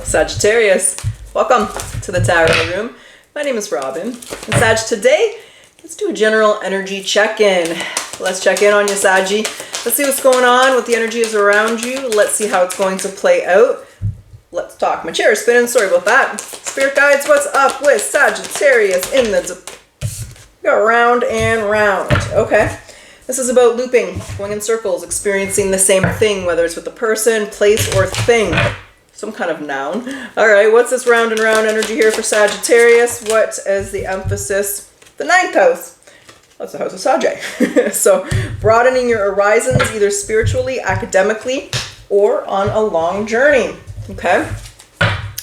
Sagittarius, welcome to the Tarot Room. My name is Robyn. And Sag, today, let's do a general energy check-in. Let's check in on you, Saggy. Let's see what's going on, what the energy is around you. Let's see how it's going to play out. Let's talk. My chair is spinning, sorry about that. Spirit guides, what's up with Sagittarius in the... Go round and round. Okay. This is about looping, going in circles, experiencing the same thing, whether it's with a person, place, or thing. Some kind of noun. All right, what's this round and round energy here for Sagittarius? What is the emphasis? The ninth house. That's the house of Sag. So broadening your horizons, either spiritually, academically, or on a long journey. Okay.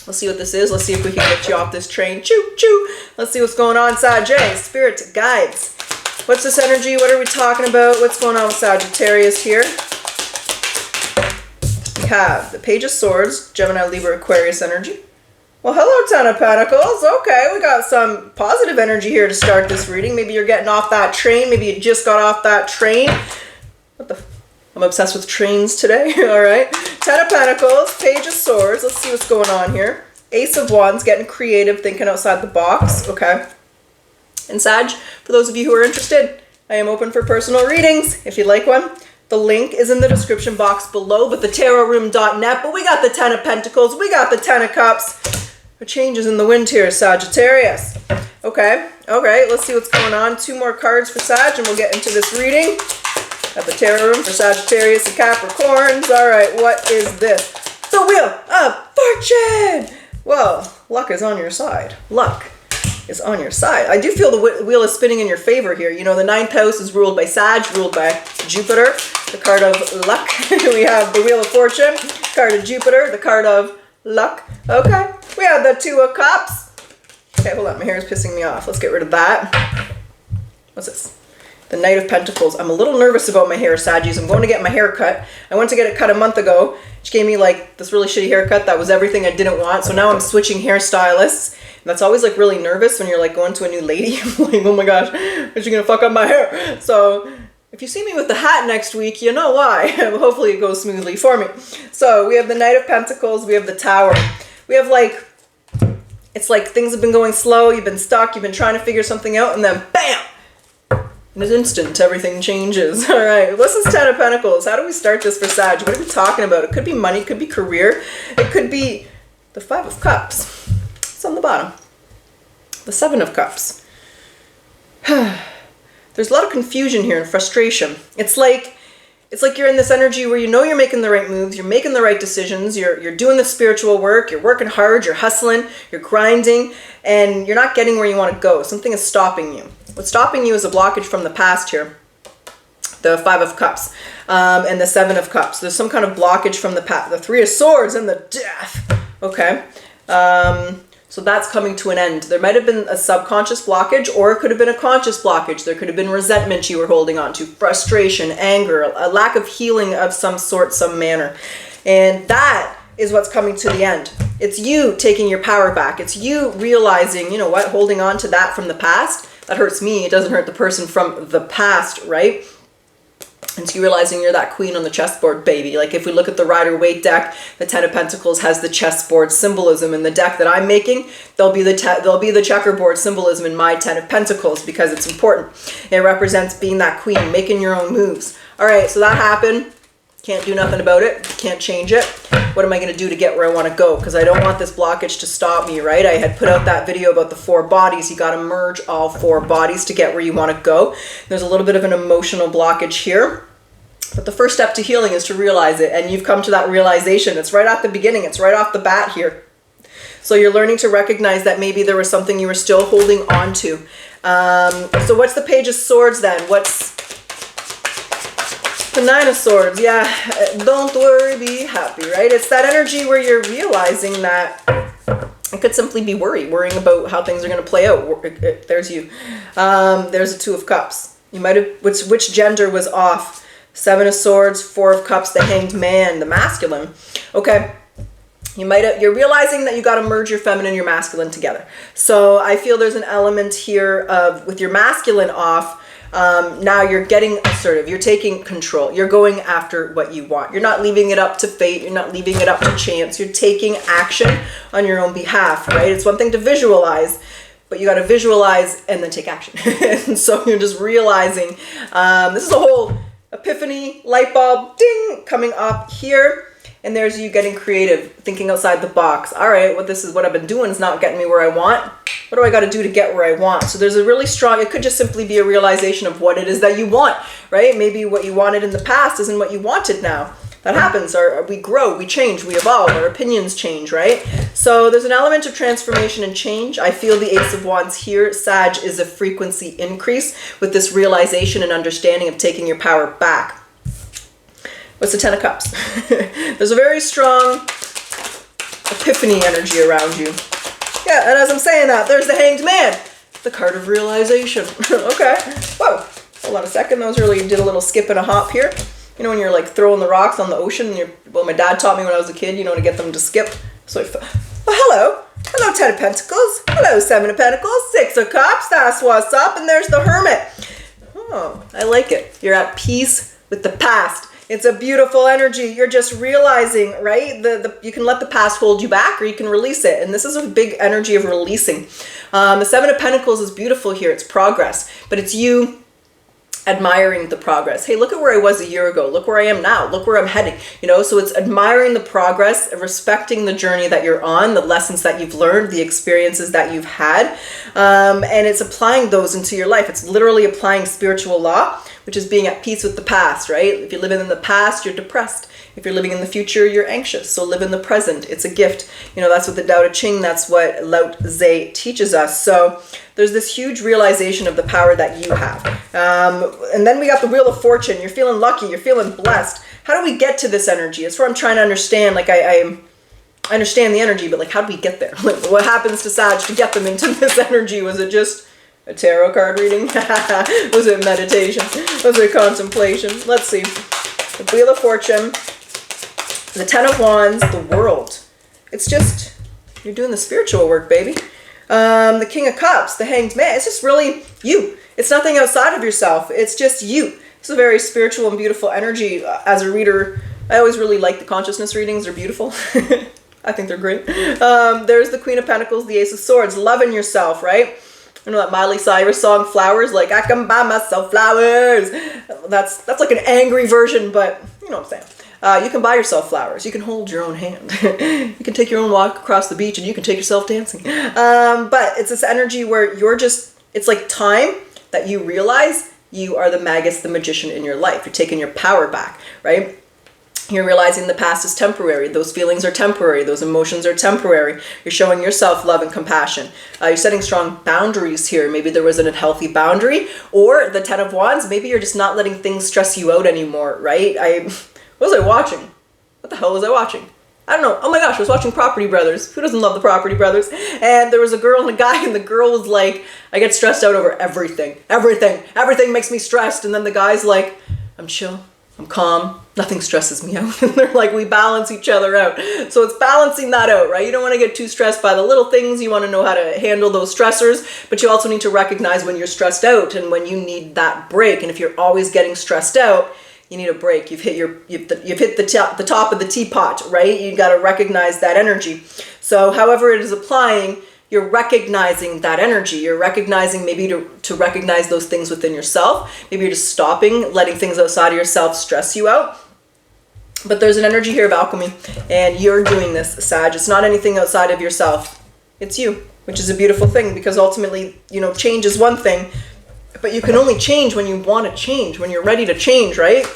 Let's see what this is. Let's see if we can get you off this train. Choo, choo. Let's see what's going on, Sag. Spirit guides. What's this energy? What are we talking about? What's going on with Sagittarius here? We have the Page of Swords, Gemini, Libra, Aquarius energy. Well, hello, Ten of Pentacles. Okay, we got some positive energy here to start this reading. Maybe you're getting off that train. Maybe you just got off that train. What the... I'm obsessed with trains today. All right. Ten of Pentacles, Page of Swords. Let's see what's going on here. Ace of Wands, getting creative, thinking outside the box. Okay. And Sag, for those of you who are interested, I am open for personal readings if you'd like one. The link is in the description box below, but the tarotroom.net. But we got the Ten of Pentacles. We got the Ten of Cups. The changes in the wind here, Sagittarius. Okay. All right. Let's see what's going on. Two more cards for Sag, and we'll get into this reading. At the Tarot Room for Sagittarius and Capricorns. All right, what is this? The Wheel of Fortune! Well, luck is on your side. Luck is on your side. I do feel the wheel is spinning in your favor here. You know, the ninth house is ruled by Sag, ruled by Jupiter. The card of luck. We have the Wheel of Fortune, card of Jupiter, the card of luck. Okay, we have the Two of Cups. Okay, hold on, my hair is pissing me off. Let's get rid of that. What's this? The Knight of Pentacles. I'm a little nervous about my hair, Saggies. I'm going to get my hair cut. I went to get it cut a month ago. She gave me like this really shitty haircut. That was everything I didn't want. So now I'm switching hairstylists. And that's always like really nervous when you're like going to a new lady. I'm like, oh my gosh, is she going to fuck up my hair? So if you see me with the hat next week, you know why. Hopefully it goes smoothly for me. So we have the Knight of Pentacles. We have the Tower. We have like, it's like things have been going slow. You've been stuck. You've been trying to figure something out. And then bam! In an instant, everything changes. All right, what's this Ten of Pentacles? How do we start this for Sag? What are we talking about? It could be money, it could be career. It could be the Five of Cups. It's on the bottom. The Seven of Cups. There's a lot of confusion here and frustration. It's like you're in this energy where you know you're making the right moves, you're making the right decisions, you're doing the spiritual work, you're working hard, you're hustling, you're grinding, and you're not getting where you want to go. Something is stopping you. What's stopping you is a blockage from the past here. The Five of Cups and the Seven of Cups. There's some kind of blockage from the past. The Three of Swords and the Death. Okay. So that's coming to an end. There might have been a subconscious blockage, or it could have been a conscious blockage. There could have been resentment you were holding on to, frustration, anger, a lack of healing of some sort, some manner. And that is what's coming to the end. It's you taking your power back. It's you realizing, you know what, holding on to that from the past, that hurts me. It doesn't hurt the person from the past, right? And so you're realizing you're that queen on the chessboard, baby. Like if we look at the Rider-Waite deck, the Ten of Pentacles has the chessboard symbolism. In the deck that I'm making, there'll be the checkerboard symbolism in my Ten of Pentacles because it's important. It represents being that queen, making your own moves. All right, so that happened. Can't do nothing about it. Can't change it. What am I going to do to get where I want to go? Because I don't want this blockage to stop me, right? I had put out that video about the 4 bodies. You got to merge all 4 bodies to get where you want to go. There's a little bit of an emotional blockage here. But the first step to healing is to realize it. And you've come to that realization. It's right at the beginning. It's right off the bat here. So you're learning to recognize that maybe there was something you were still holding on to. So what's the Page of Swords then? What's the Nine of Swords? Yeah, don't worry, be happy, right? It's that energy where you're realizing that it could simply be worrying about how things are going to play out. There's you. There's a Two of Cups. You might have, which gender was off? Seven of Swords, Four of Cups, the Hanged Man, the masculine. Okay. You're realizing that you got to merge your feminine and your masculine together. So I feel there's an element here of, with your masculine off, Now you're getting assertive. You're taking control. You're going after what you want. You're not leaving it up to fate. You're not leaving it up to chance. You're taking action on your own behalf, right? It's one thing to visualize, but you got to visualize and then take action. And so you're just realizing, this is a whole epiphany, light bulb, ding, coming up here. And there's you getting creative, thinking outside the box. All right, what I've been doing is not getting me where I want. What do I got to do to get where I want? So there's a really strong, it could just simply be a realization of what it is that you want, right? Maybe what you wanted in the past isn't what you wanted now. That happens. We grow, we change, we evolve, our opinions change, right? So there's an element of transformation and change. I feel the Ace of Wands here. Sag is a frequency increase with this realization and understanding of taking your power back. What's the Ten of Cups? There's a very strong epiphany energy around you. Yeah, and as I'm saying that, there's the Hanged Man, the card of realization. Okay. Whoa. Hold on a second. That was really, did a little skip and a hop here. You know, when you're like throwing the rocks on the ocean, and well, my dad taught me when I was a kid, you know, to get them to skip. So hello. Hello, Ten of Pentacles. Hello, Seven of Pentacles. Six of Cups. That's what's up. And there's the Hermit. Oh, I like it. You're at peace with the past. It's a beautiful energy. You're just realizing, right? You can let the past hold you back or you can release it. And this is a big energy of releasing. The Seven of Pentacles is beautiful here. It's progress, but it's you admiring the progress. Hey, look at where I was a year ago. Look where I am now. Look where I'm heading. You know, so it's admiring the progress, respecting the journey that you're on, the lessons that you've learned, the experiences that you've had. And it's applying those into your life. It's literally applying spiritual law, which is being at peace with the past, right? If you're living in the past, you're depressed. If you're living in the future, you're anxious. So live in the present. It's a gift. You know, that's what the Tao Te Ching, that's what Lao Tse teaches us. So there's this huge realization of the power that you have. And then we got the Wheel of Fortune. You're feeling lucky. You're feeling blessed. How do we get to this energy? It's where I'm trying to understand. Like I understand the energy, but like, how do we get there? Like, what happens to Sag to get them into this energy? Was it just a tarot card reading? Was it meditation? Was it contemplation? Let's see. The Wheel of Fortune, the Ten of Wands, the World. It's just, you're doing the spiritual work, baby. The King of Cups, the Hanged Man. It's just really you. It's nothing outside of yourself. It's just you. It's a very spiritual and beautiful energy. As a reader, I always really like the consciousness readings. They're beautiful. I think they're great. There's the Queen of Pentacles, the Ace of Swords. Loving yourself, right? You know that Miley Cyrus song, Flowers? Like, I can buy myself flowers. That's like an angry version, but you know what I'm saying. You can buy yourself flowers. You can hold your own hand. You can take your own walk across the beach and you can take yourself dancing. But it's this energy where you're just, it's like time that you realize you are the Magus, the magician in your life. You're taking your power back, right? You're realizing the past is temporary. Those feelings are temporary. Those emotions are temporary. You're showing yourself love and compassion. You're setting strong boundaries here. Maybe there was an unhealthy boundary, or the Ten of Wands. Maybe you're just not letting things stress you out anymore, right? What was I watching? What the hell was I watching? I don't know. Oh my gosh, I was watching Property Brothers. Who doesn't love the Property Brothers? And there was a girl and a guy, and the girl was like, I get stressed out over everything. Everything makes me stressed. And then the guy's like, I'm chill. I'm calm. Nothing stresses me out. And they're like, we balance each other out. So it's balancing that out, right? You don't want to get too stressed by the little things. You want to know how to handle those stressors, but you also need to recognize when you're stressed out and when you need that break. And if you're always getting stressed out, you need a break. You've hit the top of the teapot, right? You got to recognize that energy. So however it is applying, you're recognizing that energy. You're recognizing maybe to recognize those things within yourself. Maybe you're just stopping, letting things outside of yourself stress you out. But there's an energy here of alchemy, and you're doing this, Sag. It's not anything outside of yourself. It's you, which is a beautiful thing, because ultimately, you know, change is one thing, but you can only change when you want to change, when you're ready to change, right?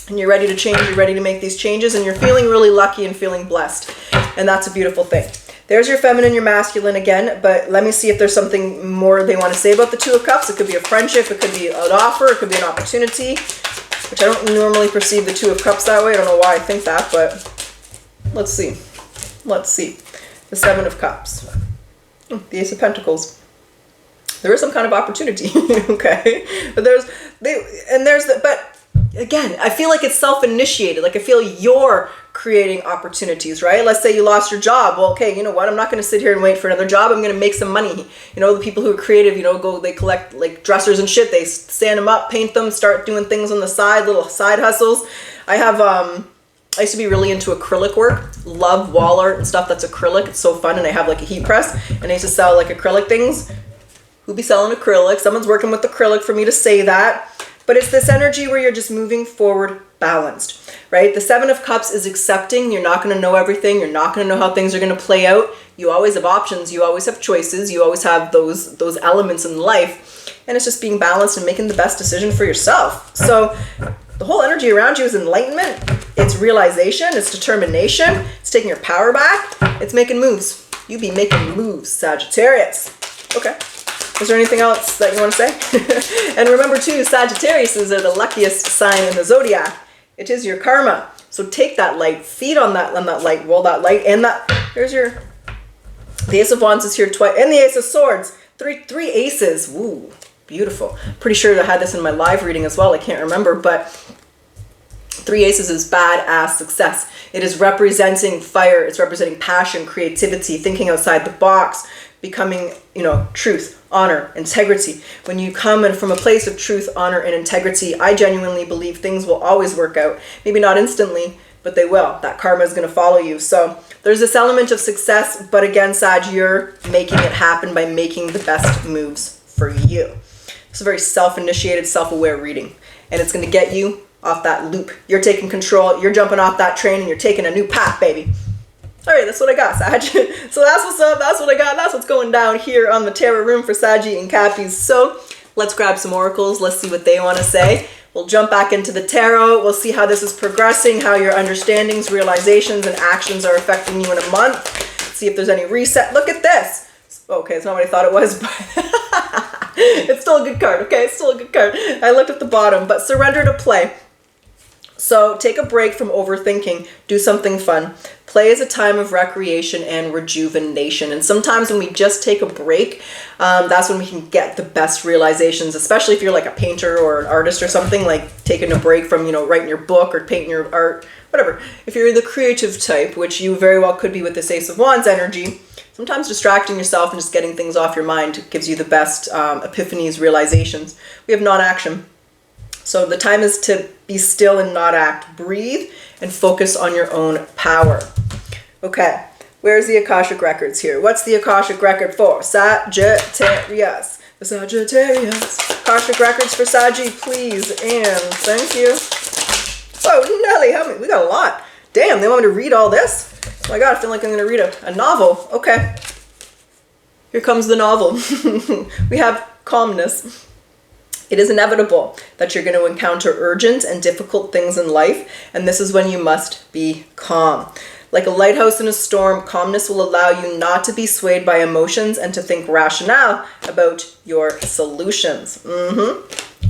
And you're ready to change, you're ready to make these changes, and you're feeling really lucky and feeling blessed. And that's a beautiful thing. There's your feminine, your masculine again, but let me see if there's something more they want to say about the Two of Cups. It could be a friendship, it could be an offer, it could be an opportunity, which I don't normally perceive the Two of Cups that way. I don't know why I think that, but let's see. Let's see. The Seven of Cups. The Ace of Pentacles. There is some kind of opportunity, okay? But but again, I feel like it's self-initiated. Like I feel you're creating opportunities, right? Let's say you lost your job. Well, okay, you know what? I'm not going to sit here and wait for another job. I'm going to make some money. You know, the people who are creative, you know, they collect like dressers and shit. They sand them up, paint them, start doing things on the side, little side hustles. I used to be really into acrylic work, love wall art and stuff that's acrylic. It's so fun. And I have like a heat press and I used to sell like acrylic things. Who be selling acrylic? Someone's working with acrylic for me to say that. But it's this energy where you're just moving forward balanced, right? The Seven of Cups is accepting. You're not going to know everything. You're not going to know how things are going to play out. You always have options. You always have choices. You always have those elements in life. And it's just being balanced and making the best decision for yourself. So the whole energy around you is enlightenment. It's realization. It's determination. It's taking your power back. It's making moves. You be making moves, Sagittarius. Okay. Is there anything else that you want to say? And remember too, Sagittariuses are the luckiest sign in the zodiac. It is your karma. So take that light, feed on that light, roll that light, and there's the Ace of Wands is here twice, and the Ace of Swords. Three aces. Ooh, beautiful. Pretty sure I had this in my live reading as well. I can't remember, but 3 aces is badass success. It is representing fire. It's representing passion, creativity, thinking outside the box, becoming, you know, truth, honor, integrity. When you come in from a place of truth, honor, and integrity, I genuinely believe things will always work out. Maybe not instantly, but they will. That karma is going to follow you. So there's this element of success, but again, Sag, you're making it happen by making the best moves for you. It's a very self-initiated, self-aware reading, and it's going to get you off that loop. You're taking control. You're jumping off that train, and you're taking a new path, baby. All right, that's what I got, Sag. So that's what's up. That's what I got. That's what's going down here on the Tarot Room for Saggies and Cappies. So let's grab some oracles. Let's see what they want to say. We'll jump back into the tarot. We'll see how this is progressing, how your understandings, realizations, and actions are affecting you in a month. See if there's any reset. Look at this. Okay, it's not what I thought it was, but it's still a good card. Okay, it's still a good card. I looked at the bottom, but surrender to play. So take a break from overthinking. Do something fun. Play is a time of recreation and rejuvenation. And sometimes when we just take a break, that's when we can get the best realizations, especially if you're like a painter or an artist or something, like taking a break from, you know, writing your book or painting your art, whatever. If you're the creative type, which you very well could be with this Ace of Wands energy, sometimes distracting yourself and just getting things off your mind gives you the best epiphanies, realizations. We have non-action. So the time is to be still and not act. Breathe and focus on your own power. Okay, where's the Akashic Records here? What's the Akashic Record for? Sagittarius. The Sagittarius. Akashic Records for Saggy, please. And thank you. Oh, Nelly, how many? We got a lot. Damn, they want me to read all this? Oh my God, I feel like I'm going to read a novel. Okay. Here comes the novel. We have calmness. It is inevitable that you're going to encounter urgent and difficult things in life, and this is when you must be calm. Like a lighthouse in a storm, calmness will allow you not to be swayed by emotions and to think rationale about your solutions.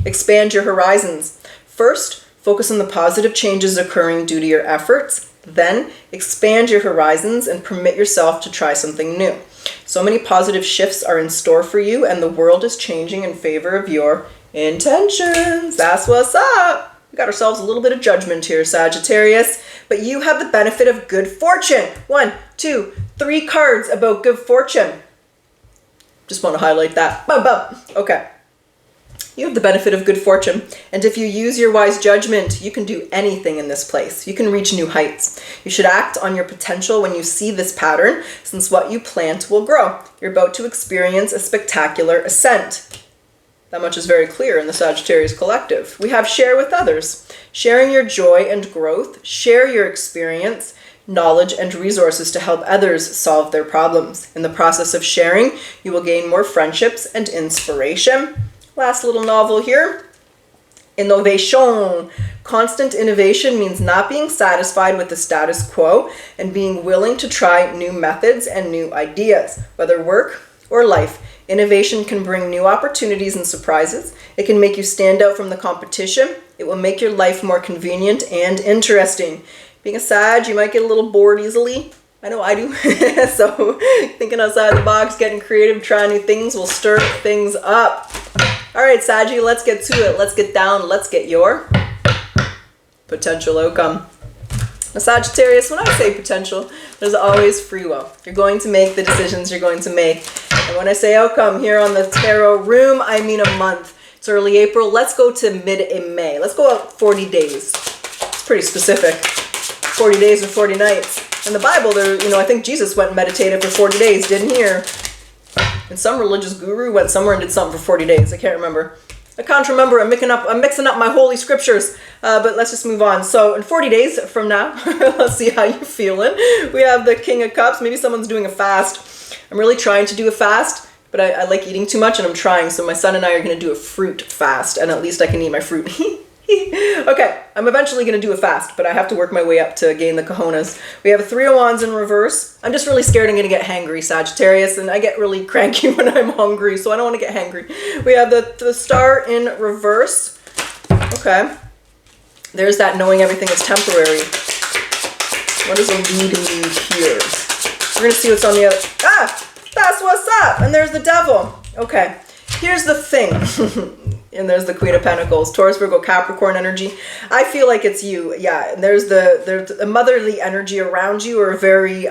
Expand your horizons. First, focus on the positive changes occurring due to your efforts. Then, expand your horizons and permit yourself to try something new. So many positive shifts are in store for you, and the world is changing in favor of your intentions. That's what's up. We got ourselves a little bit of judgment here, Sagittarius, but you have the benefit of good fortune. 1, 2, 3 cards about good fortune. Just want to highlight that. Boom, boom. Okay. You have the benefit of good fortune, and if you use your wise judgment, you can do anything in this place. You can reach new heights. You should act on your potential when you see this pattern, since what you plant will grow. You're about to experience a spectacular ascent. That much is very clear in the Sagittarius collective. We have share with others. Sharing your joy and growth, share your experience, knowledge, and resources to help others solve their problems. In the process of sharing, you will gain more friendships and inspiration. Last little novel here. Innovation. Constant innovation means not being satisfied with the status quo and being willing to try new methods and new ideas, whether work or life. Innovation can bring new opportunities and surprises. It can make you stand out from the competition. It will make your life more convenient and interesting. Being a Sag, you might get a little bored easily. I know I do. So thinking outside the box, getting creative, trying new things will stir things up. All right, Saggy, let's get to it. Let's get down. Let's get your potential outcome. Now, Sagittarius, when I say potential, there's always free will. You're going to make the decisions you're going to make. And when I say outcome here on the tarot room, I mean a month. It's early April. Let's go to mid-May. Let's go out 40 days. It's pretty specific. 40 days or 40 nights. In the Bible, there, I think Jesus went and meditated for 40 days, didn't he? And some religious guru went somewhere and did something for 40 days. I can't remember. I can't remember. I'm mixing up my holy scriptures. But let's just move on. So in 40 days from now, let's see how you're feeling. We have the King of Cups. Maybe someone's doing a fast. I'm really trying to do a fast, but I like eating too much and I'm trying. So my son and I are going to do a fruit fast, and at least I can eat my fruit. Okay, I'm eventually going to do a fast, but I have to work my way up to gain the cojones. We have a 3 of Wands in reverse. I'm just really scared I'm going to get hangry, Sagittarius, and I get really cranky when I'm hungry, so I don't want to get hangry. We have the Star in reverse. Okay. There's that knowing everything is temporary. What is eluding you here? We're going to see what's on the other... Ah! That's what's up! And there's the Devil. Okay. Here's the thing. And there's the Queen of Pentacles, Taurus, Virgo, Capricorn energy. I feel like it's you. Yeah, and there's the motherly energy around you, or a very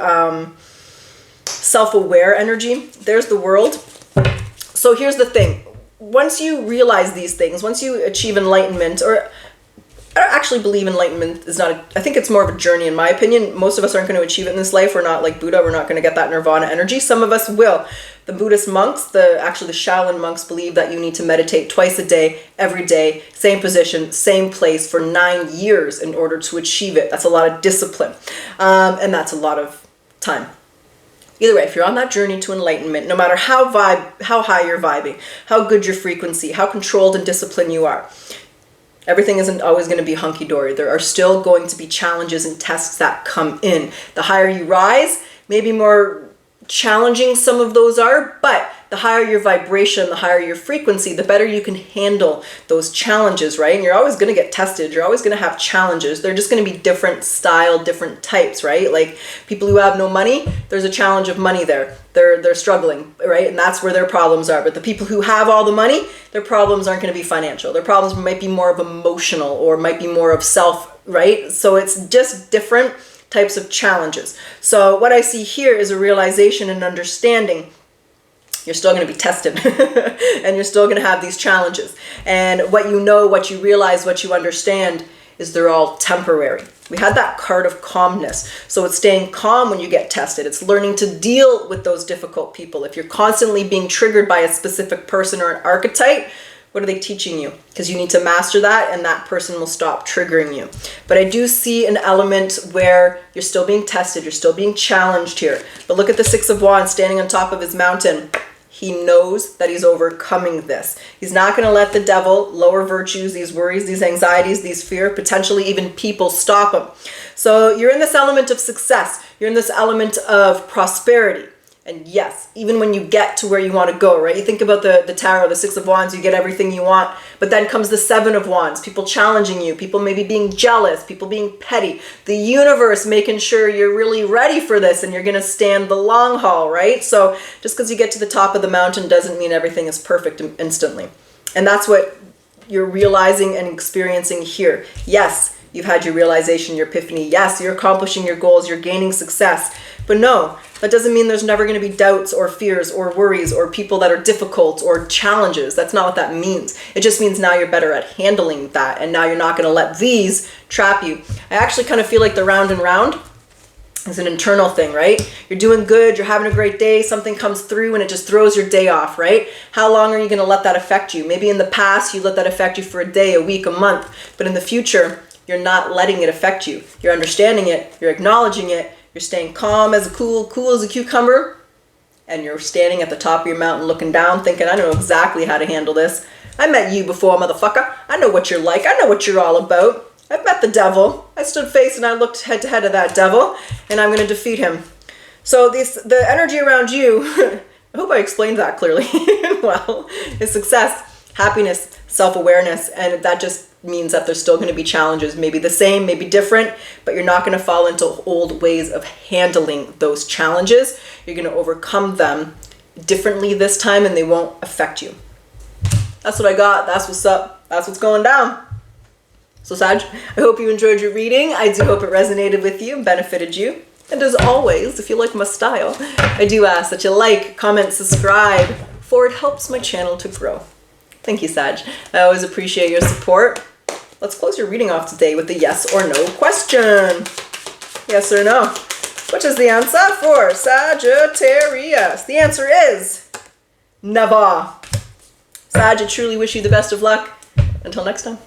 self-aware energy. There's the World. So here's the thing. Once you realize these things, once you achieve enlightenment, or I don't actually believe enlightenment is not, I think it's more of a journey in my opinion. Most of us aren't going to achieve it in this life. We're not like Buddha. We're not going to get that nirvana energy. Some of us will. The Buddhist monks, actually the Shaolin monks, believe that you need to meditate twice a day, every day, same position, same place for 9 years in order to achieve it. That's a lot of discipline. And that's a lot of time. Either way, if you're on that journey to enlightenment, no matter how high you're vibing, how good your frequency, how controlled and disciplined you are, everything isn't always going to be hunky-dory. There are still going to be challenges and tests that come in. The higher you rise, maybe more challenging some of those are, but the higher your vibration, the higher your frequency, the better you can handle those challenges, right? And you're always going to get tested. You're always going to have challenges. They're just going to be different style, different types, right? Like people who have no money, there's a challenge of money there. They're struggling, right? And that's where their problems are. But the people who have all the money, their problems aren't going to be financial. Their problems might be more of emotional, or might be more of self, right? So it's just different types of challenges. So what I see here is a realization and understanding. You're still going to be tested and you're still going to have these challenges. And what you know, what you realize, what you understand is they're all temporary. We had that card of calmness. So it's staying calm when you get tested. It's learning to deal with those difficult people. If you're constantly being triggered by a specific person or an archetype, what are they teaching you? Because you need to master that, and that person will stop triggering you. But I do see an element where you're still being tested, you're still being challenged here. But look at the 6 of Wands standing on top of his mountain. He knows that he's overcoming this. He's not going to let the devil, lower virtues, these worries, these anxieties, these fear, potentially even people stop him. So you're in this element of success. You're in this element of prosperity. And yes, even when you get to where you want to go, right? You think about the tarot, the 6 of Wands, you get everything you want. But then comes the 7 of Wands, people challenging you, people maybe being jealous, people being petty. The universe making sure you're really ready for this and you're going to stand the long haul, right? So just because you get to the top of the mountain doesn't mean everything is perfect instantly. And that's what you're realizing and experiencing here. Yes, you've had your realization, your epiphany. Yes, you're accomplishing your goals, you're gaining success. But no, that doesn't mean there's never going to be doubts or fears or worries or people that are difficult or challenges. That's not what that means. It just means now you're better at handling that, and now you're not going to let these trap you. I actually kind of feel like the round and round is an internal thing, right? You're doing good, you're having a great day, something comes through and it just throws your day off, right? How long are you going to let that affect you? Maybe in the past you let that affect you for a day, a week, a month, but in the future you're not letting it affect you. You're understanding it, you're acknowledging it, you're staying calm as cool as a cucumber, and you're standing at the top of your mountain looking down thinking, I know exactly how to handle this. I met you before, motherfucker. I know what you're like. I know what you're all about. I've met the devil. I stood face and I looked head to head of that devil, and I'm going to defeat him. So the energy around you, I hope I explained that clearly. Well, is success, happiness, self-awareness, and that just means that there's still going to be challenges, maybe the same, maybe different, but you're not going to fall into old ways of handling those challenges. You're going to overcome them differently this time, and they won't affect you. That's what I got. That's what's up. That's what's going down. So Sag, I hope you enjoyed your reading. I do hope it resonated with you and benefited you. And as always, if you like my style, I do ask that you like, comment, subscribe, for it helps my channel to grow. Thank you, Sag. I always appreciate your support. Let's close your reading off today with the yes or no question. Yes or no? Which is the answer for Sagittarius? The answer is never. Sag, I truly wish you the best of luck. Until next time.